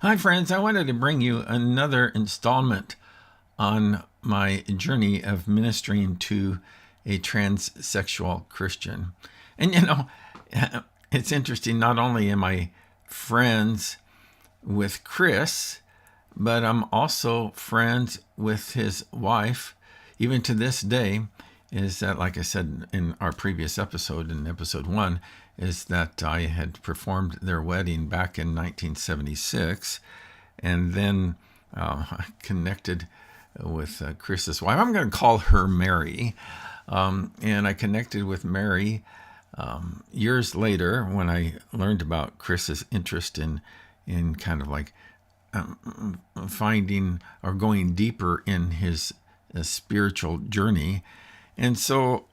Hi, friends. I wanted to bring you another installment on my journey of ministering to a transsexual Christian. And it's interesting. Not only am I friends with Chris, but I'm also friends with his wife, even to this day. Is that, like I said in our previous episode, in episode one, is that I had performed their wedding back in 1976, and then I connected with Chris's wife. I'm going to call her Mary. And I connected with Mary years later when I learned about Chris's interest in kind of like finding or going deeper in his spiritual journey. And so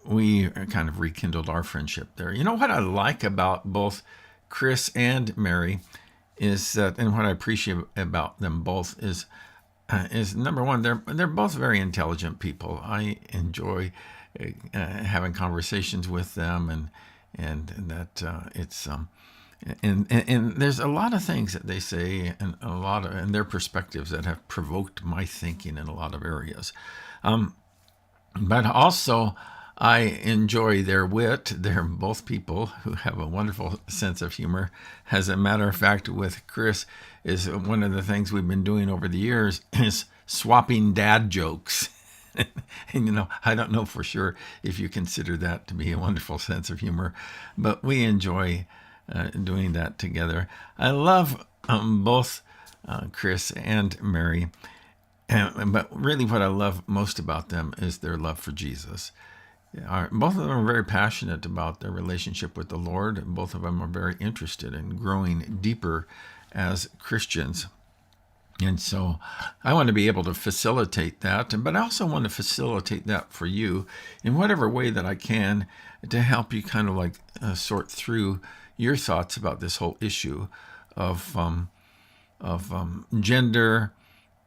we kind of rekindled our friendship there. You know what I like about both Chris and Mary is that, and what I appreciate about them both is number one, they're both very intelligent people. I enjoy having conversations with them, and that it's and there's a lot of things that they say and a lot of and their perspectives that have provoked my thinking in a lot of areas. But also, I enjoy their wit. They're both people who have a wonderful sense of humor. As a matter of fact, with Chris, is one of the things we've been doing over the years is swapping dad jokes. And I don't know for sure if you consider that to be a wonderful sense of humor, but we enjoy doing that together. I love both Chris and Mary. But really, what I love most about them is their love for Jesus. Both of them are very passionate about their relationship with the Lord, and both of them are very interested in growing deeper as Christians. And so I want to be able to facilitate that, but I also want to facilitate that for you in whatever way that I can to help you kind of like sort through your thoughts about this whole issue of gender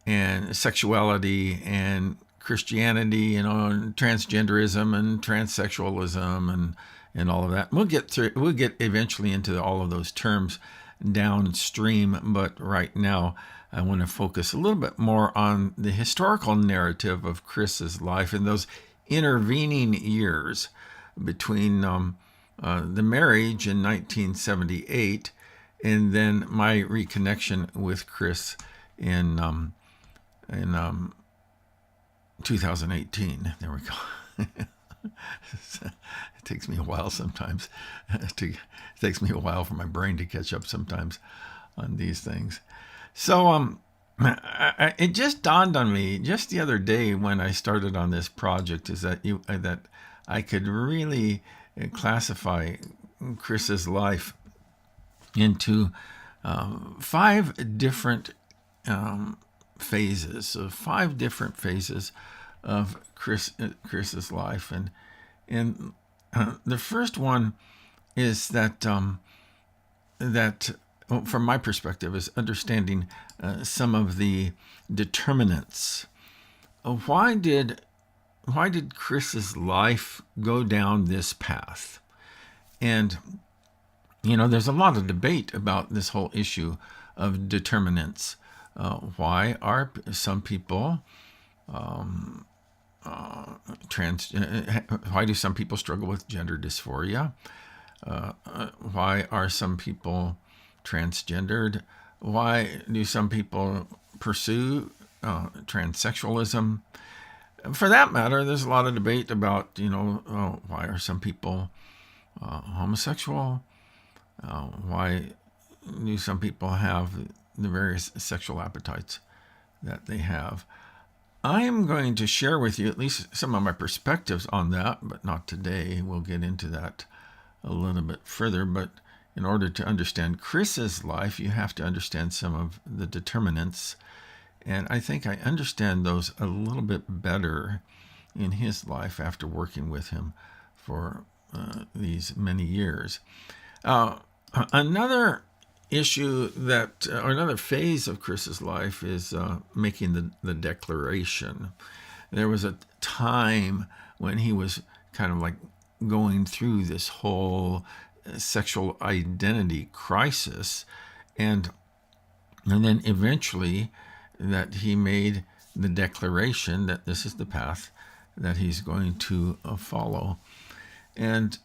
and sexuality and Christianity, and transgenderism and transsexualism and all of that. We'll get eventually into all of those terms downstream, but right now I want to focus a little bit more on the historical narrative of Chris's life in those intervening years between the marriage in 1978 and then my reconnection with Chris in 2018. There we go. It takes me a while sometimes. It takes me a while for my brain to catch up sometimes on these things. So it just dawned on me just the other day when I started on this project is that I could really classify Chris's life into five different phases, of five different phases of Chris's life, and the first one is that from my perspective is understanding some of the determinants. Why did Chris's life go down this path? And there's a lot of debate about this whole issue of determinants. Why are some people why do some people struggle with gender dysphoria? Why are some people transgendered? Why do some people pursue transsexualism? For that matter, there's a lot of debate about, why are some people homosexual? Why do some people have the various sexual appetites that they have? I am going to share with you at least some of my perspectives on that, but not today. We'll get into that a little bit further. But in order to understand Chris's life, you have to understand some of the determinants. And I think I understand those a little bit better in his life after working with him for these many years. Another issue or another phase of Chris's life is making the declaration. There was a time when he was kind of like going through this whole sexual identity crisis, And and then eventually that he made the declaration that this is the path that he's going to follow. And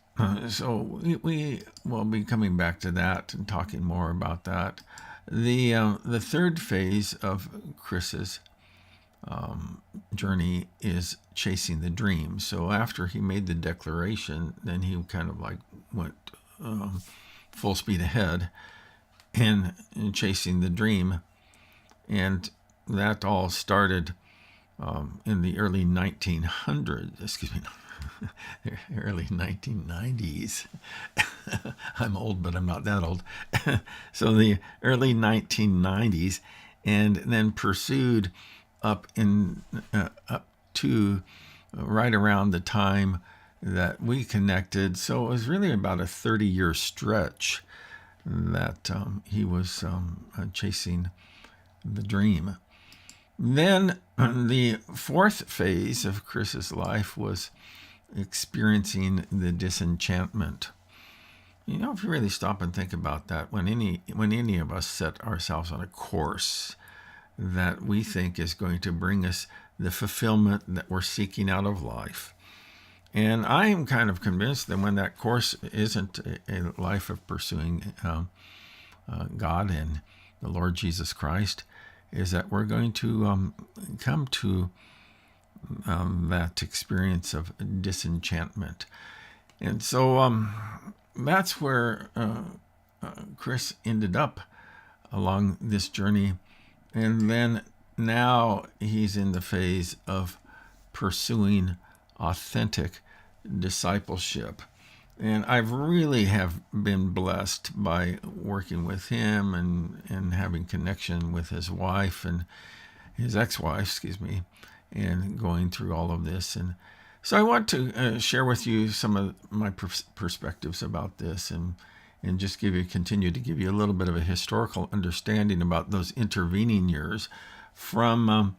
so we will be coming back to that and talking more about that. The third phase of Chris's journey is chasing the dream. So after he made the declaration, then he kind of like went full speed ahead in chasing the dream. And that all started in the early 1900s, excuse me, early 1990s. I'm old, but I'm not that old. So the early 1990s, and then pursued up to right around the time that we connected. So it was really about a 30-year stretch that he was chasing the dream. Then the fourth phase of Chris's life was experiencing the disenchantment. You know, if you really stop and think about that, when any of us set ourselves on a course that we think is going to bring us the fulfillment that we're seeking out of life, and I am kind of convinced that when that course isn't a life of pursuing God and the Lord Jesus Christ, is that we're going to come to that experience of disenchantment. And so that's where Chris ended up along this journey. And then now he's in the phase of pursuing authentic discipleship. And I really have been blessed by working with him and having connection with his wife and his ex-wife, and going through all of this. And so I want to share with you some of my perspectives about this and just continue to give you a little bit of a historical understanding about those intervening years from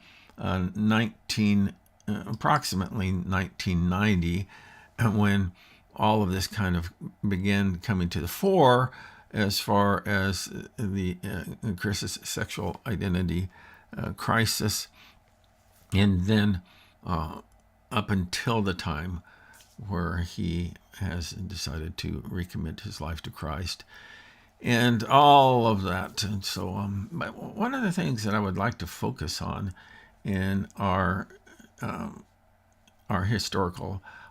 approximately 1990, when all of this kind of began coming to the fore as far as the Chris's sexual identity crisis, and then up until the time where he has decided to recommit his life to Christ and all of that. And so but one of the things that I would like to focus on in our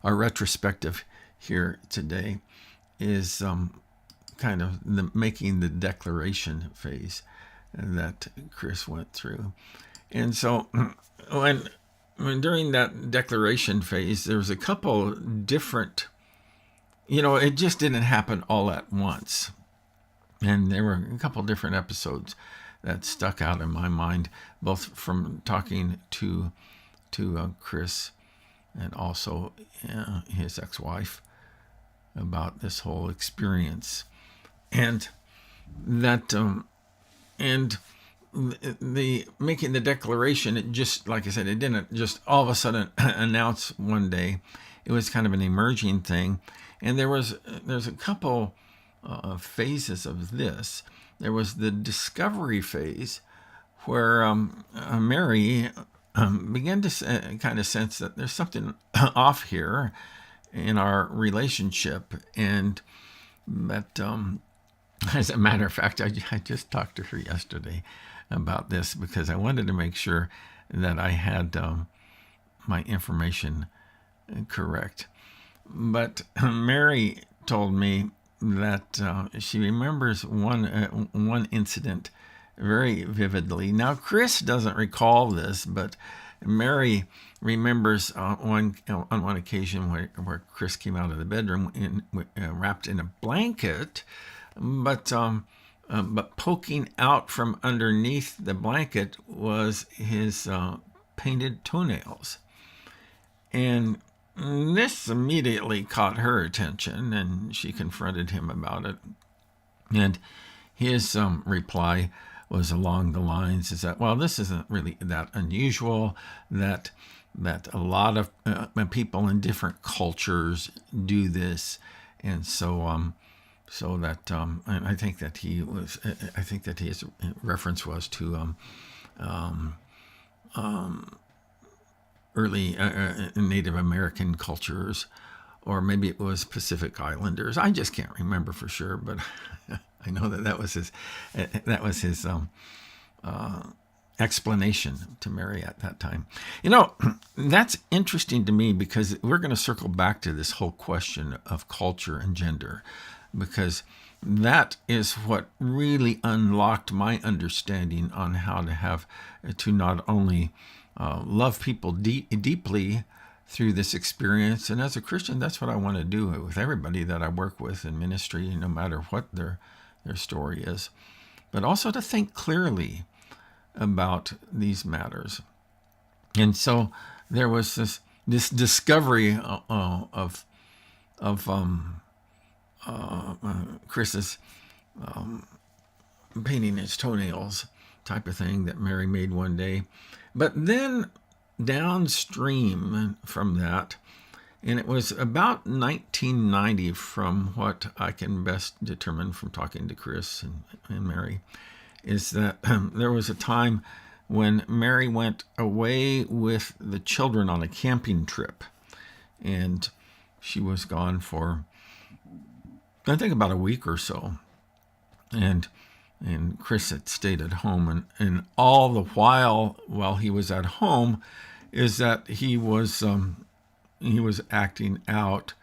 retrospective here today is kind of making the declaration phase that Chris went through. And so when during that declaration phase, there was a couple different, it just didn't happen all at once. And there were a couple different episodes that stuck out in my mind, both from talking to Chris and also his ex-wife about this whole experience. And that the making the declaration, it just, like I said, it didn't just all of a sudden announce one day. It was kind of an emerging thing. And there's a couple phases of this. There was the discovery phase where Mary began to kind of sense that there's something off here in our relationship. And that, as a matter of fact, I just talked to her yesterday about this because I wanted to make sure that I had my information correct. But Mary told me that she remembers one incident very vividly. Now, Chris doesn't recall this, but Mary remembers on one occasion where Chris came out of the bedroom wrapped in a blanket, but poking out from underneath the blanket was his painted toenails. And this immediately caught her attention, and she confronted him about it. And his reply was along the lines is that, well, this isn't really that unusual, that a lot of people in different cultures do this. And so So that and I think that he was. I think that his reference was to early Native American cultures, or maybe it was Pacific Islanders. I just can't remember for sure, but I know that that was his. That was his explanation to Mary at that time. That's interesting to me because we're going to circle back to this whole question of culture and gender, because that is what really unlocked my understanding on how to not only love people deeply through this experience. And as a Christian, that's what I want to do with everybody that I work with in ministry, no matter what their story is, but also to think clearly about these matters. And so there was this discovery of Chris's painting his toenails type of thing that Mary made one day. But then downstream from that, and it was about 1990 from what I can best determine from talking to Chris and Mary, is that there was a time when Mary went away with the children on a camping trip. And she was gone for, I think, about a week or so. And Chris had stayed at home. And all the while he was at home, is that he was acting out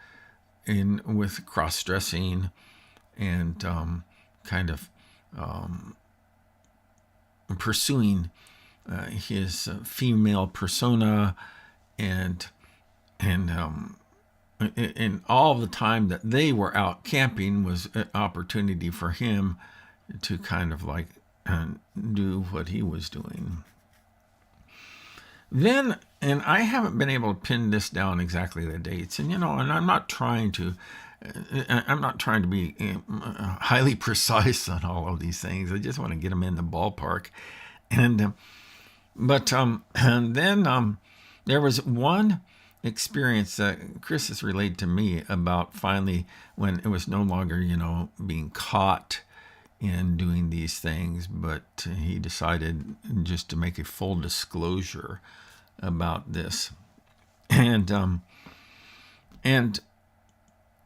with cross-dressing and kind of pursuing his female persona, and all the time that they were out camping was an opportunity for him to kind of like do what he was doing. Then, and I haven't been able to pin this down exactly the dates, and I'm not trying to be highly precise on all of these things. I just want to get them in the ballpark. And then there was one experience that Chris has relayed to me about finally when it was no longer, being caught in doing these things, but he decided just to make a full disclosure about this. And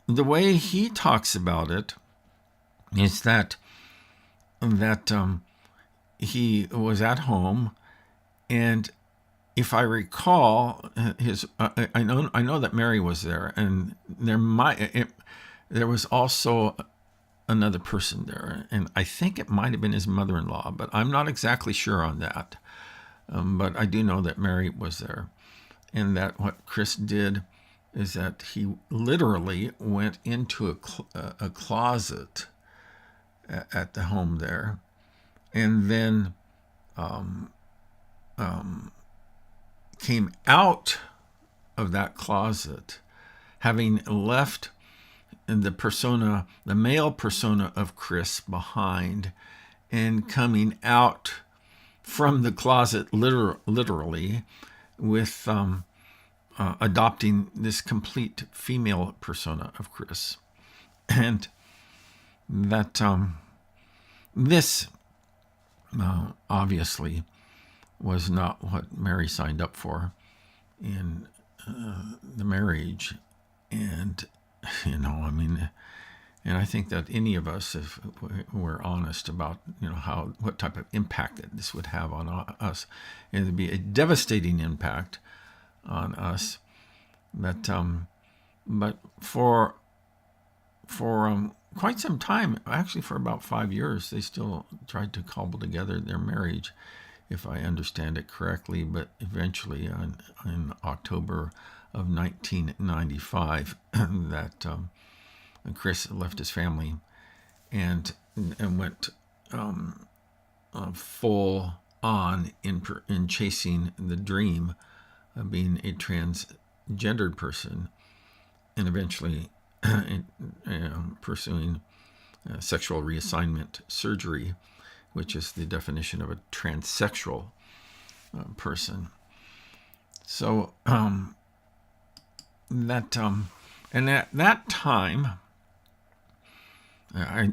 the way he talks about it is that he was at home, and if I recall, I know that Mary was there, and there was also another person there, and I think it might have been his mother-in-law, but I'm not exactly sure on that. But I do know that Mary was there, and that what Chris did is that he literally went into a closet at the home there, and then came out of that closet, having left the male persona of Chris behind, and coming out from the closet literally with adopting this complete female persona of Chris. And that this obviously was not what Mary signed up for in the marriage. And and I think that any of us, if we're honest about what type of impact that this would have on us, it would be a devastating impact on us. But for quite some time, actually for about 5 years, they still tried to cobble together their marriage, if I understand it correctly. But eventually, in October of 1995, that Chris left his family and went full on in chasing the dream of being a transgendered person, and eventually pursuing sexual reassignment surgery, which is the definition of a transsexual person. So and at that time, I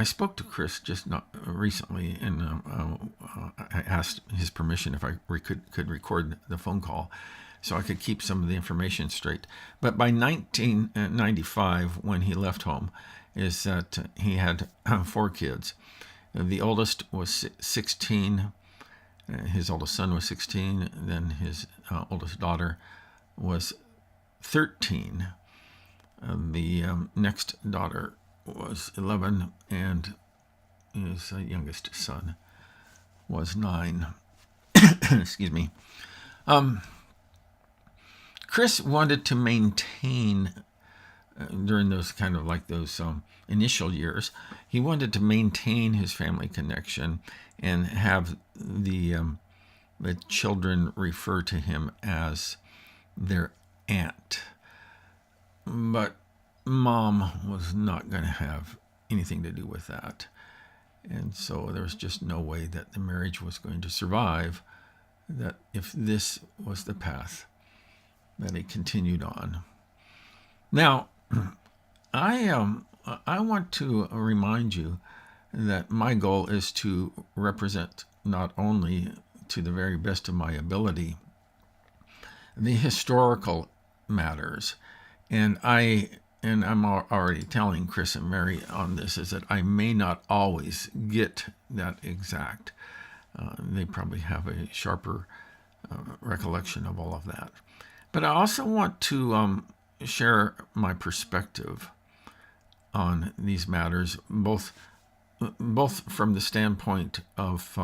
spoke to Chris just not recently, and I asked his permission if I could record the phone call, so I could keep some of the information straight. But by 1995, when he left home, is that he had 4 kids. The oldest was 16. His oldest son was 16. Then his oldest daughter was 13. The next daughter was 11, and his youngest son was 9. Excuse me. Chris wanted to maintain, during those kind of like those initial years, he wanted to maintain his family connection and have the children refer to him as their aunt. But Mom was not going to have anything to do with that. And so there was just no way that the marriage was going to survive, that if this was the path that it continued on. Now, I want to remind you that my goal is to represent, not only to the very best of my ability, the historical matters. And I'm already telling Chris and Mary on this, is that I may not always get that exact. They probably have a sharper recollection of all of that. But I also want to share my perspective on these matters, both from the standpoint of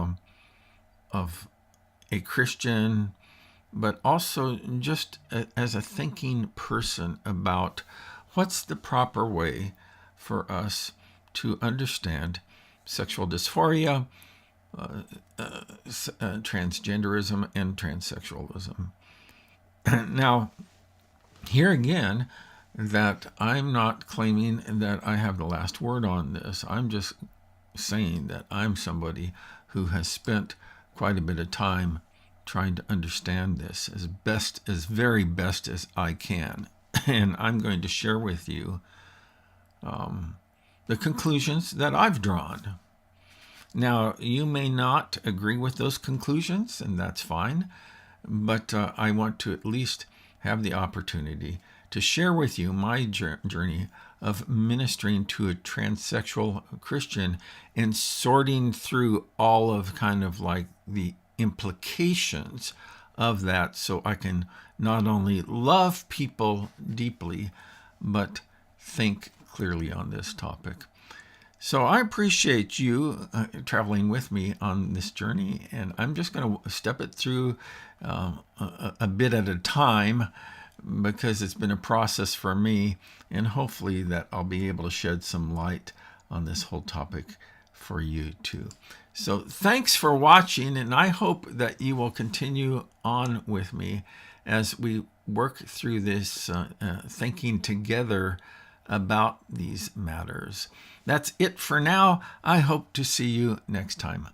a Christian, but also just as a thinking person about what's the proper way for us to understand sexual dysphoria, transgenderism, and transsexualism. Now, here again, that I'm not claiming that I have the last word on this. I'm just saying that I'm somebody who has spent quite a bit of time trying to understand this as very best as I can. And I'm going to share with you the conclusions that I've drawn. Now, you may not agree with those conclusions, and that's fine, but I want to at least have the opportunity to share with you my journey of ministering to a transsexual Christian and sorting through all of kind of like the implications of that, so I can not only love people deeply, but think clearly on this topic. So I appreciate you traveling with me on this journey, and I'm just going to step it through a bit at a time, because it's been a process for me, and hopefully that I'll be able to shed some light on this whole topic for you too. So thanks for watching, and I hope that you will continue on with me as we work through this thinking together about these matters. That's it for now. I hope to see you next time.